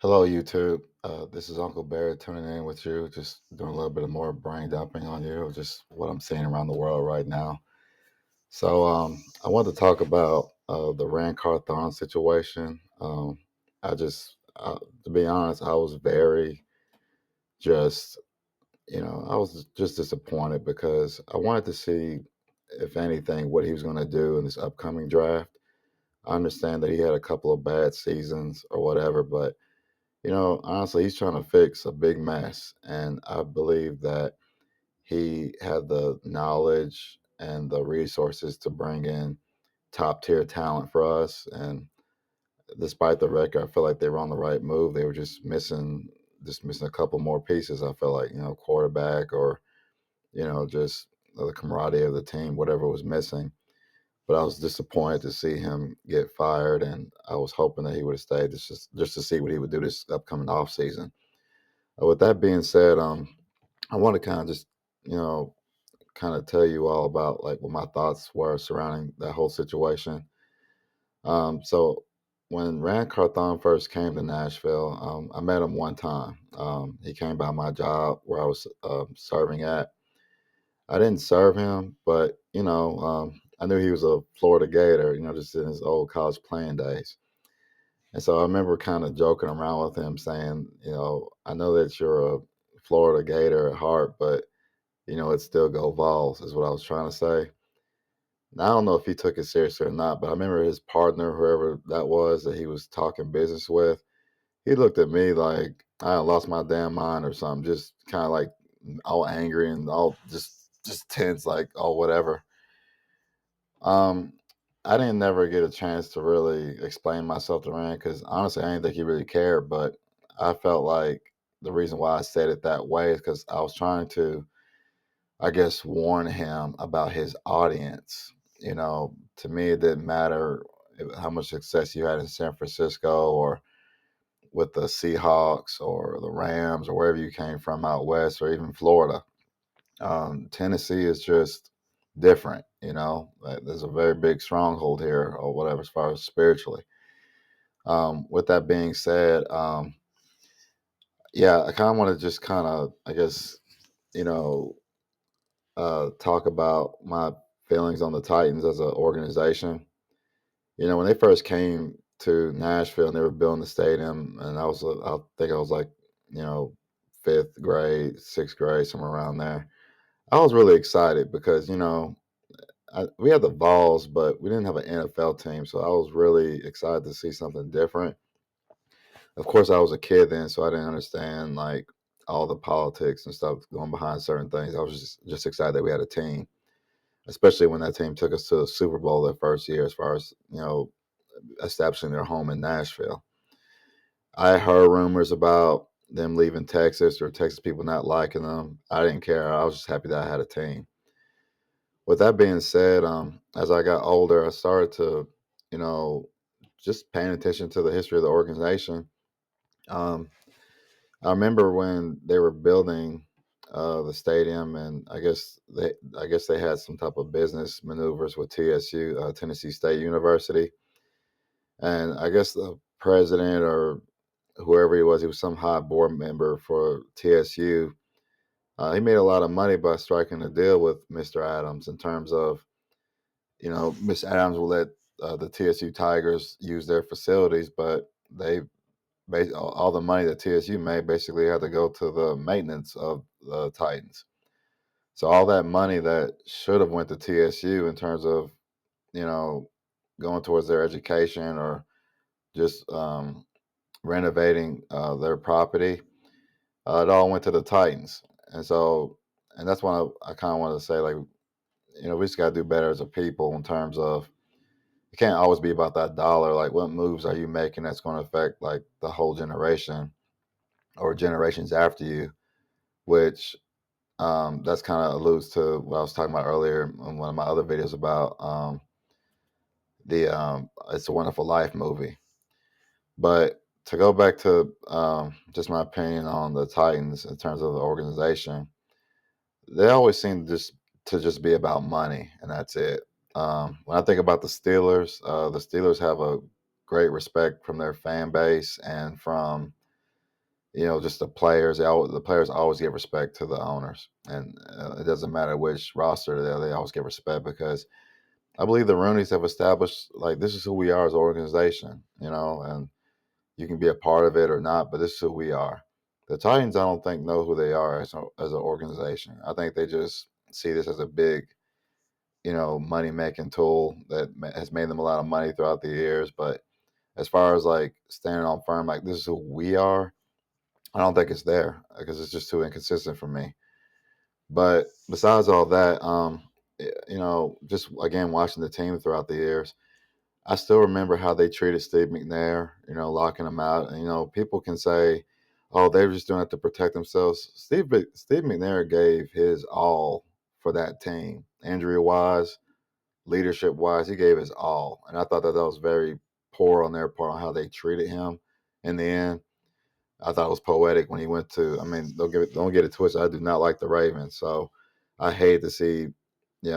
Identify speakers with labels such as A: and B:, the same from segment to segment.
A: Hello, YouTube. This is Uncle Barrett tuning in with you, just doing a little bit of more brain dumping on you, just what I'm seeing around the world right now. I want to talk about the Rand Carthon situation. To be honest, I was very just, I was just disappointed because I wanted to see, if anything, what he was going to do in this upcoming draft. I understand that he had a couple of bad seasons or whatever, but honestly, he's trying to fix a big mess. And I believe that he had the knowledge and the resources to bring in top tier talent for us. And despite the record, I feel like they were on the right move. They were just missing a couple more pieces. I feel like, quarterback or, just the camaraderie of the team, whatever was missing. But I was disappointed to see him get fired, and I was hoping that he would have stayed just to see what he would do this upcoming offseason. With that being said, I want to kind of just, you know, kind of tell you all about like what my thoughts were surrounding that whole situation. So when Rand Carthon first came to Nashville, I met him one time. He came by my job where I was serving at. I didn't serve him, but I knew he was a Florida Gator. Just in his old college playing days. And so I remember kind of joking around with him saying, I know that you're a Florida Gator at heart, but it's still go Vols is what I was trying to say. Now, I don't know if he took it seriously or not, but I remember his partner, whoever that was that he was talking business with, he looked at me like I lost my damn mind or something, just kind of like all angry and all just tense, like oh whatever. Um, I didn't never get a chance to really explain myself to Rand because honestly, I didn't think he really cared. But I felt like the reason why I said it that way is because I was trying to, I guess, warn him about his audience. To me, it didn't matter how much success you had in San Francisco or with the Seahawks or the Rams or wherever you came from out west or even Florida. Tennessee is just different. Like, there's a very big stronghold here, or whatever, as far as spiritually. With that being said, yeah, I kind of want to just kind of, I guess, you know, talk about my feelings on the Titans as an organization. When they first came to Nashville and they were building the stadium, and I think I was like, you know, fifth grade, sixth grade, somewhere around there. I was really excited because we had the Vols, but we didn't have an NFL team, so I was really excited to see something different. Of course, I was a kid then, so I didn't understand like all the politics and stuff going behind certain things. I was just excited that we had a team, especially when that team took us to the Super Bowl their first year, as far as establishing their home in Nashville. I heard rumors about them leaving Texas or Texas people not liking them. I didn't care. I was just happy that I had a team. With that being said, as I got older, I started to, you know, just paying attention to the history of the organization. Um, I remember when they were building the stadium, and I guess they had some type of business maneuvers with TSU, Tennessee State University, and I guess the president or whoever he was some high board member for TSU. He made a lot of money by striking a deal with Mr. Adams in terms of Miss Adams will let the TSU Tigers use their facilities, but all the money that TSU made basically had to go to the maintenance of the Titans. So all that money that should have went to TSU in terms of you know going towards their education or just renovating their property, it all went to the Titans. And so, and that's why I kind of wanted to say, like, we just got to do better as a people in terms of it can't always be about that dollar. Like, what moves are you making that's going to affect like the whole generation or generations after you? Which that's kind of alludes to what I was talking about earlier in one of my other videos about the "It's a Wonderful Life" movie. But to go back to just my opinion on the Titans in terms of the organization, they always seem to just be about money, and that's it. When I think about the Steelers have a great respect from their fan base and from just the players always give respect to the owners, and it doesn't matter which roster they're, they always give respect because I believe the Rooneys have established like this is who we are as an organization, and you can be a part of it or not, but this is who we are. The Titans, I don't think know who they are as an organization. I think they just see this as a big, money making tool that has made them a lot of money throughout the years. But as far as like standing on firm, like this is who we are, I don't think it's there because it's just too inconsistent for me. But besides all that, just again watching the team throughout the years, I still remember how they treated Steve McNair, locking him out. And, people can say, oh, they were just doing it to protect themselves. Steve McNair gave his all for that team, injury wise, leadership wise. He gave his all. And I thought that was very poor on their part on how they treated him in the end. I thought it was poetic when he went to. I mean, don't get it twisted. I do not like the Ravens, so I hate to see, you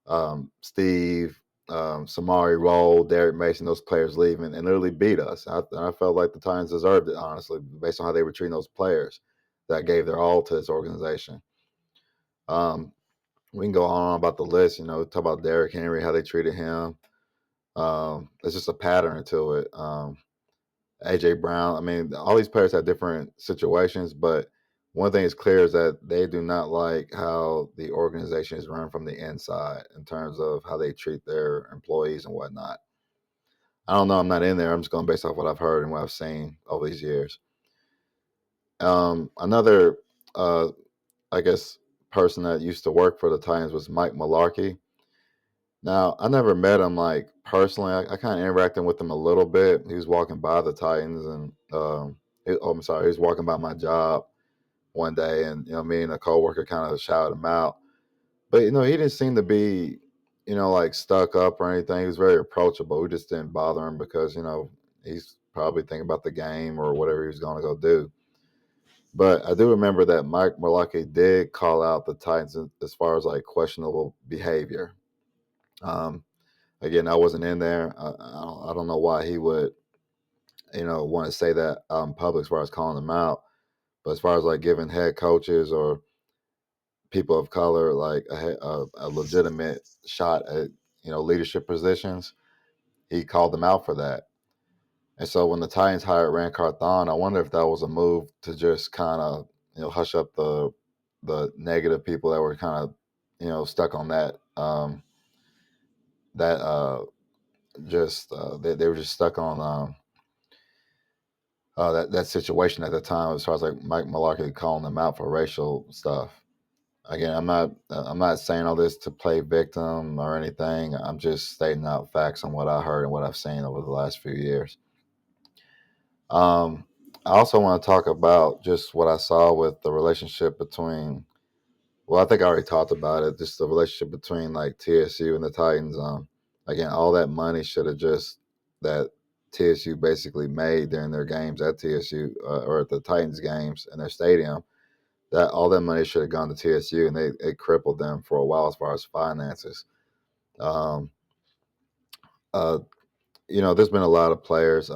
A: know, Steve, Samari Roll, Derek Mason, those players leaving and literally beat us. I felt like the Titans deserved it, honestly, based on how they were treating those players that gave their all to this organization. Um, we can go on about the list, talk about Derrick Henry, how they treated him. It's just a pattern to it. AJ Brown. I mean, all these players have different situations, but one thing is clear is that they do not like how the organization is run from the inside in terms of how they treat their employees and whatnot. I don't know. I'm not in there. I'm just going based off what I've heard and what I've seen over these years. Another, uh, I guess, person that used to work for the Titans was Mike Mularkey. Now, I never met him like personally. I kind of interacted with him a little bit. He was walking by the Titans, and I'm sorry, he was walking by my job one day, and me and a coworker kind of shouted him out. But he didn't seem to be, like stuck up or anything. He was very approachable. We just didn't bother him because he's probably thinking about the game or whatever he was going to go do. But I do remember that Mike Mularkey did call out the Titans as far as like questionable behavior. Um, Again, I wasn't in there. I don't know why he would, want to say that out in public as far as calling them out. But as far as like giving head coaches or people of color like a legitimate shot at, leadership positions, he called them out for that. And so when the Titans hired Ran Carthon, I wonder if that was a move to just kind of, hush up the negative people that were kind of, stuck on that just they were just stuck on that situation at the time as far as like Mike Mularkey calling them out for racial stuff. Again, I'm not saying all this to play victim or anything. I'm just stating out facts on what I heard and what I've seen over the last few years. Um, I also want to talk about just what I saw with the relationship between. Well, I think I already talked about it. Just the relationship between like TSU and the Titans. Again, all that money should have just that TSU basically made during their games at TSU or at the Titans games in their stadium. That all that money should have gone to TSU, and it crippled them for a while as far as finances. Um, uh, there's been a lot of players.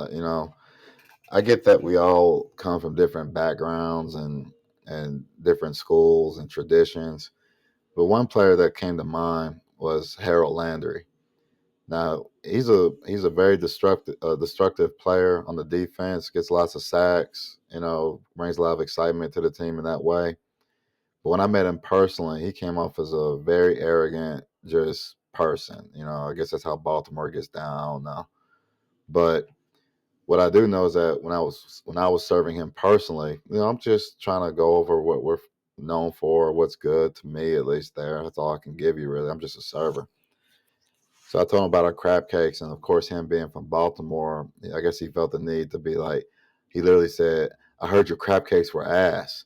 A: I get that we all come from different backgrounds and different schools and traditions. But one player that came to mind was Harold Landry. Now he's a very destructive player on the defense. Gets lots of sacks. Brings a lot of excitement to the team in that way. But when I met him personally, he came off as a very arrogant, just person. I guess that's how Baltimore gets down. I don't know, but what I do know is that when I was serving him personally, I'm just trying to go over what we're known for, what's good to me at least. There, that's all I can give you. Really, I'm just a server. So I told him about our crab cakes, and of course, him being from Baltimore, I guess he felt the need to be like. He literally said, "I heard your crab cakes were ass."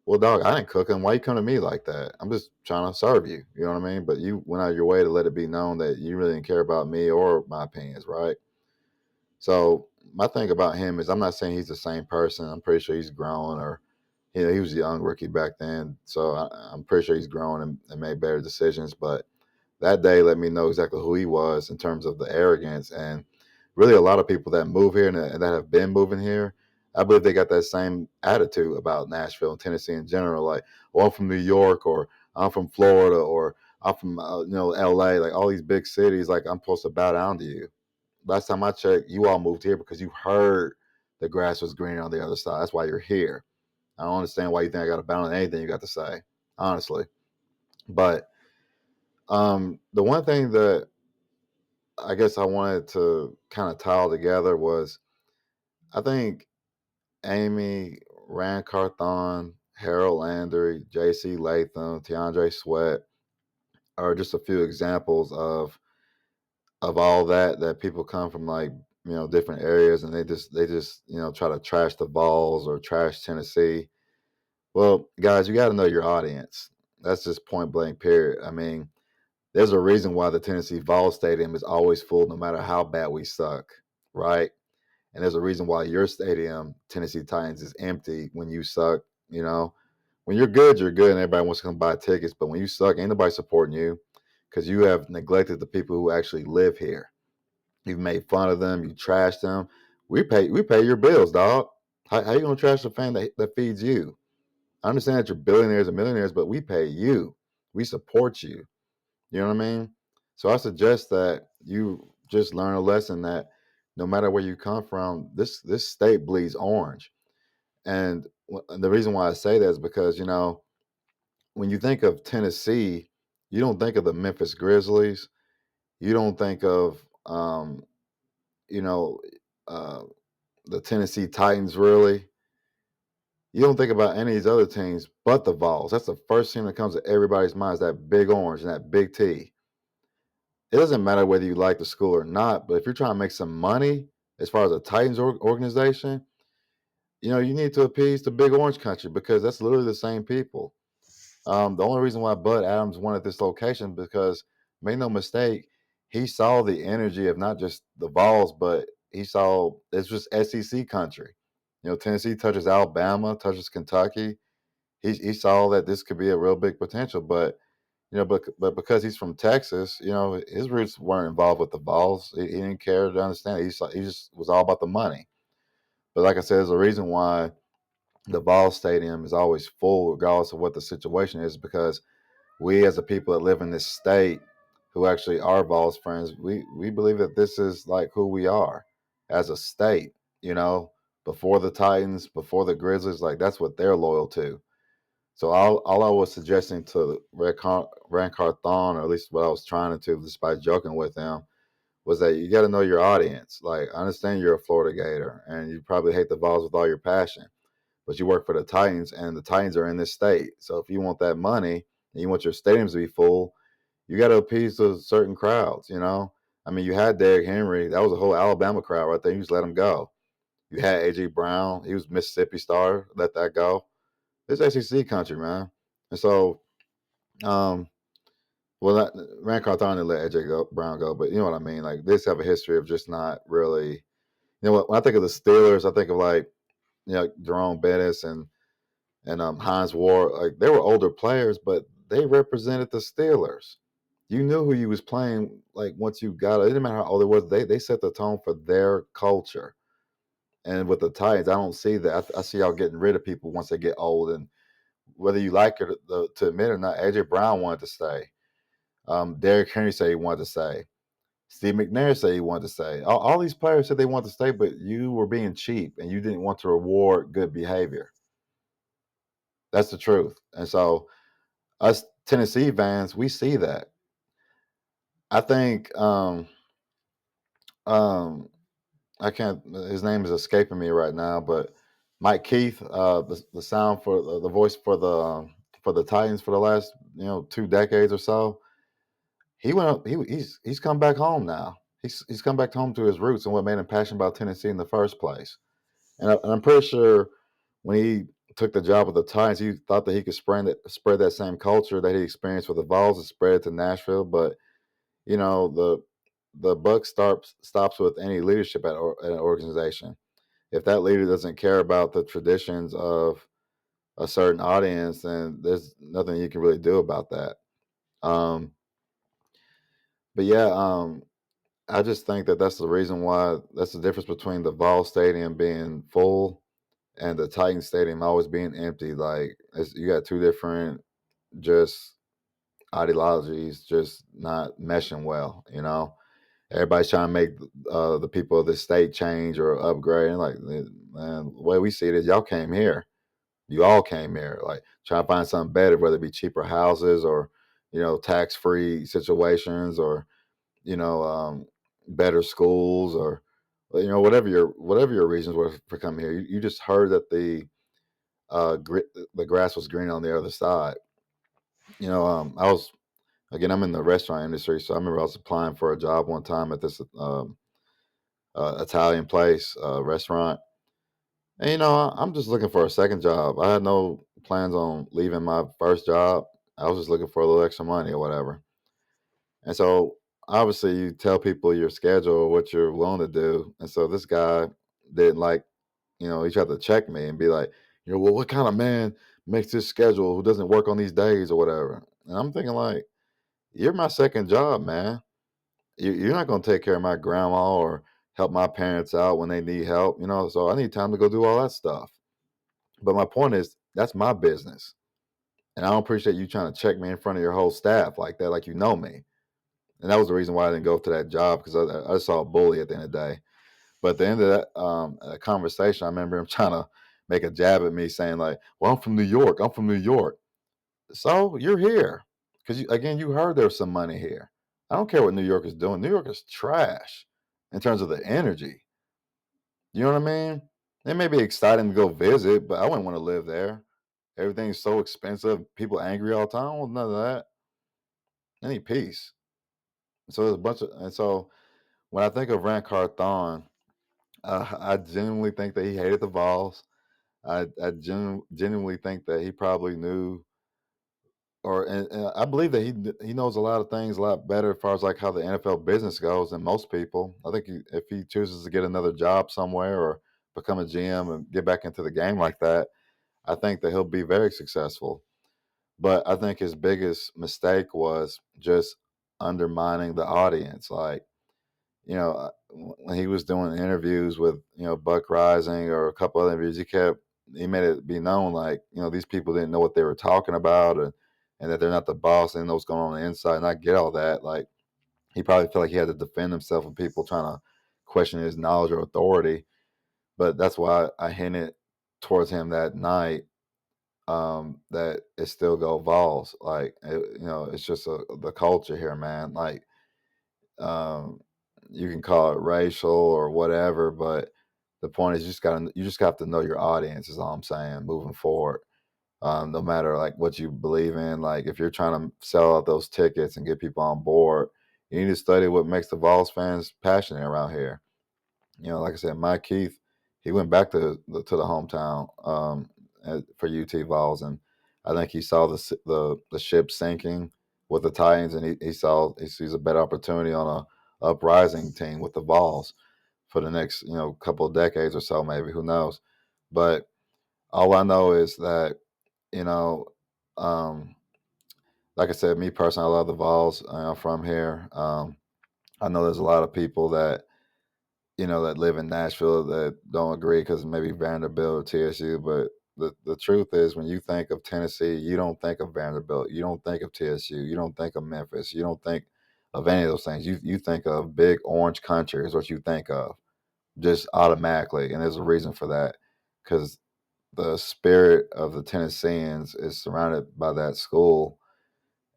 A: Well, dog, I didn't cook them. Why you come to me like that? I'm just trying to serve you. You know what I mean? But you went out of your way to let it be known that you really didn't care about me or my opinions, right? So my thing about him is I'm not saying he's the same person. I'm pretty sure he's grown or, he was a young rookie back then. So I'm pretty sure he's grown and made better decisions. But that day let me know exactly who he was in terms of the arrogance. And really a lot of people that move here and that have been moving here, I believe they got that same attitude about Nashville and Tennessee in general. Like, oh, I'm from New York, or I'm from Florida, or I'm from L.A. Like all these big cities. Like I'm supposed to bow down to you. Last time I checked, you all moved here because you heard the grass was greener on the other side. That's why you're here. I don't understand why you think I got to bow down anything you got to say, honestly. But the one thing that I guess I wanted to kind of tie all together was I think Amy, Ran Carthon, Harold Landry, J.C. Latham, DeAndre Sweat are just a few examples of all that people come from, like, different areas, and they just try to trash the Vols or trash Tennessee. Well, guys, you got to know your audience. That's just point blank period. I mean, there's a reason why the Tennessee Vols Stadium is always full no matter how bad we suck, right? And there's a reason why your stadium, Tennessee Titans, is empty when you suck. You know, when you're good, and everybody wants to come buy tickets. But when you suck, ain't nobody supporting you because you have neglected the people who actually live here. You've made fun of them. You trashed them. We pay your bills, dog. How you gonna trash a fan that feeds you? I understand that you're billionaires and millionaires, but we pay you. We support you. You know what I mean? So I suggest that you just learn a lesson that no matter where you come from, this state bleeds orange. And the reason why I say that is because when you think of Tennessee, you don't think of the Memphis Grizzlies. You don't think of you know uh, the Tennessee Titans really. You don't think about any of these other teams but the Vols. That's the first team that comes to everybody's mind is that big orange and that big T. It doesn't matter whether you like the school or not, but if you're trying to make some money as far as a Titans organization, you need to appease the big orange country because that's literally the same people. The only reason why Bud Adams wanted this location because, make no mistake, he saw the energy of not just the Vols, but he saw it's just SEC country. Tennessee touches Alabama, touches Kentucky. He saw that this could be a real big potential, but because he's from Texas, his roots weren't involved with the Vols. He didn't care to understand it. He just was all about the money. But like I said, there's a reason why the Vols Stadium is always full, regardless of what the situation is, because we as a people that live in this state who actually are Vols friends, we believe that this is like who we are as a state, before the Titans, before the Grizzlies, like that's what they're loyal to. So all I was suggesting to Ran Carthon, or at least what I was trying to, just by joking with him, was that you got to know your audience. Like, I understand you're a Florida Gator, and you probably hate the Vols with all your passion, but you work for the Titans, and the Titans are in this state. So if you want that money and you want your stadiums to be full, you got to appease to certain crowds. I mean, you had Derrick Henry. That was a whole Alabama crowd right there. You just let him go. You had A.J. Brown. He was Mississippi star. Let that go. It's SEC country, man. And so, um, well, Rand Carthon didn't let Brown go, but you know what I mean. Like, they just have a history of just not really. When I think of the Steelers, I think of like Jerome Bettis and Hines Ward. Like, they were older players, but they represented the Steelers. You knew who you was playing. Like, once you got it, it didn't matter how old it was. They set the tone for their culture. And with the Titans, I don't see that. I see y'all getting rid of people once they get old, and whether you like it to admit or not, AJ Brown wanted to stay. Derrick Henry said he wanted to stay. Steve McNair said he wanted to stay. All these players said they wanted to stay, but you were being cheap and you didn't want to reward good behavior. That's the truth. And so, us Tennessee fans, we see that. I think um, I can't. His name is escaping me right now, but Mike Keith, the sound for the voice for the Titans for the last 2 decades or so. He went up. He's come back home now. He's come back home to his roots and what made him passionate about Tennessee in the first place. And I'm pretty sure when he took the job with the Titans, he thought that he could spread that same culture that he experienced with the Vols and spread it to Nashville. But the buck stops with any leadership at an organization. If that leader doesn't care about the traditions of a certain audience, then there's nothing you can really do about that. Um, but yeah, I just think that that's the reason why that's the difference between the Vol Stadium being full and the Titans stadium always being empty. Like you got two different just ideologies just not meshing well. Everybody's trying to make the people of the state change or upgrade. And like, man, the way we see it is, y'all came here. You all came here, like trying to find something better, whether it be cheaper houses or tax free situations or better schools or whatever your reasons were for coming here. You just heard that the grass was green on the other side. I was again. I'm in the restaurant industry, so I remember I was applying for a job one time at this Italian place restaurant, and I'm just looking for a second job. I had no plans on leaving my first job. I was just looking for a little extra money or whatever. And so obviously you tell people your schedule or what you're willing to do. And so this guy didn't like, he tried to check me and be like, well, what kind of man makes this schedule who doesn't work on these days or whatever? And I'm thinking like, you're my second job, man. You're not going to take care of my grandma or help my parents out when they need help, so I need time to go do all that stuff. But my point is, that's my business. And I don't appreciate you trying to check me in front of your whole staff like that, like you know me. And that was the reason why I didn't go to that job because I saw a bully at the end of the day. But at the end of that conversation, I remember him trying to make a jab at me, saying like, "Well, I'm from New York. I'm from New York. So you're here because again, you heard there's some money here. I don't care what New York is doing. New York is trash in terms of the energy. You know what I mean? It may be exciting to go visit, but I wouldn't want to live there. Everything's so expensive. People angry all the time. I don't want none of that. I need peace. So there's a bunch of, and so when I think of Rant Carthon, I genuinely think that he hated the Vols. I genuinely think that he probably knew, and I believe that he knows a lot of things a lot better as far as like how the NFL business goes than most people. I think if he chooses to get another job somewhere or become a GM and get back into the game like that, I think that he'll be very successful. But I think his biggest mistake was just undermining the audience. Like, when he was doing interviews with, Buck Rising or a couple other interviews, he made it be known like, these people didn't know what they were talking about and that they're not the boss. They know what's going on the inside. And I get all that. Like, he probably felt like he had to defend himself with people trying to question his knowledge or authority. But that's why I hinted towards him that night, that it still go Vols. Like, it's just the culture here, man. Like, um, you can call it racial or whatever, but the point is you just got to know your audience. Is all I'm saying. Moving forward, no matter like what you believe in, like if you're trying to sell out those tickets and get people on board, you need to study what makes the Vols fans passionate around here. Like I said, Mike Keith, he went back to the hometown for UT Vols, and I think he saw the ship sinking with the Titans, and he sees a better opportunity on a uprising team with the Vols for the next couple of decades or so, maybe who knows. But all I know is that you know, um, like I said, me personally, I love the Vols. I'm from here. I know there's a lot of people that live in Nashville that don't agree because maybe Vanderbilt or TSU. But the truth is, when you think of Tennessee, you don't think of Vanderbilt. You don't think of TSU. You don't think of Memphis. You don't think of any of those things. You think of big orange country is what you think of just automatically. And there's a reason for that because the spirit of the Tennesseans is surrounded by that school.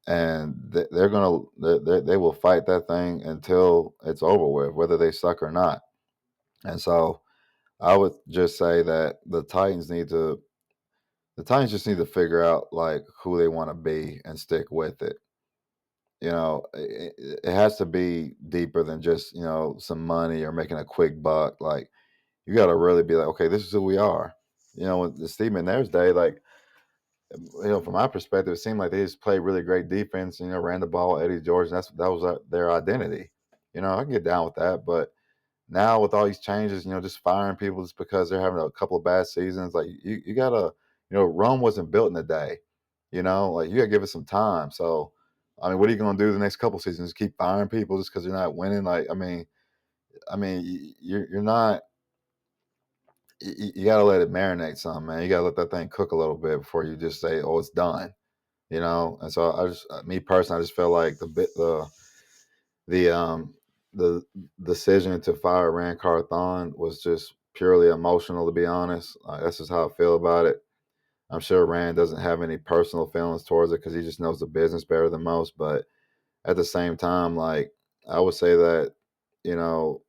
A: And they will fight that thing until it's over with, whether they suck or not. And so I would just say that the Titans just need to figure out like who they want to be and stick with it. It has to be deeper than just some money or making a quick buck. Like you got to really be like, okay, this is who we are. With the Steve McNair's day, like from my perspective, it seemed like they just played really great defense. Ran the ball, Eddie George, and that was their identity. I can get down with that, but now with all these changes, just firing people just because they're having a couple of bad seasons, like you gotta, Rome wasn't built in a day. Like you gotta give it some time. So, I mean, what are you gonna do the next couple seasons? Keep firing people just because you're not winning? Like, I mean, you're not. you got to let it marinate some, man. You got to let that thing cook a little bit before you just say, "Oh, it's done." You know. And so I just, me personally, I just feel like the the decision to fire Ran Carthon was just purely emotional. To be honest, that's just how I feel about it. I'm sure Rand doesn't have any personal feelings towards it because he just knows the business better than most. But at the same time, like I would say that, you know,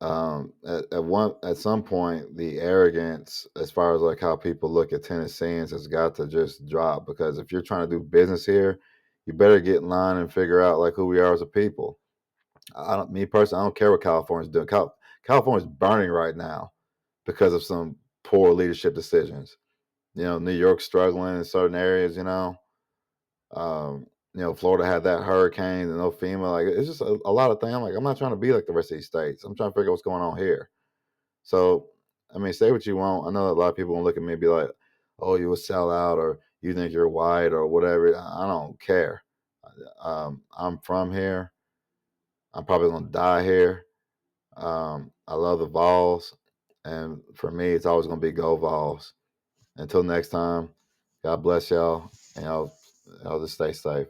A: at some point, the arrogance as far as like how people look at Tennesseans has got to just drop, because if you're trying to do business here, you better get in line and figure out like who we are as a people. Me personally, I don't care what California's doing. California's burning right now because of some poor leadership decisions. You know, New York's struggling in certain areas. Florida had that hurricane and no FEMA. Like, it's just a lot of things. I'm like, I'm not trying to be like the rest of these states. I'm trying to figure out what's going on here. So, I mean, say what you want. I know that a lot of people will look at me and be like, "Oh, you a sellout," or "You think you're white," or whatever. I don't care. I'm from here. I'm probably gonna die here. I love the Vols, and for me, it's always gonna be go Vols. Until next time, God bless y'all, and y'all just stay safe.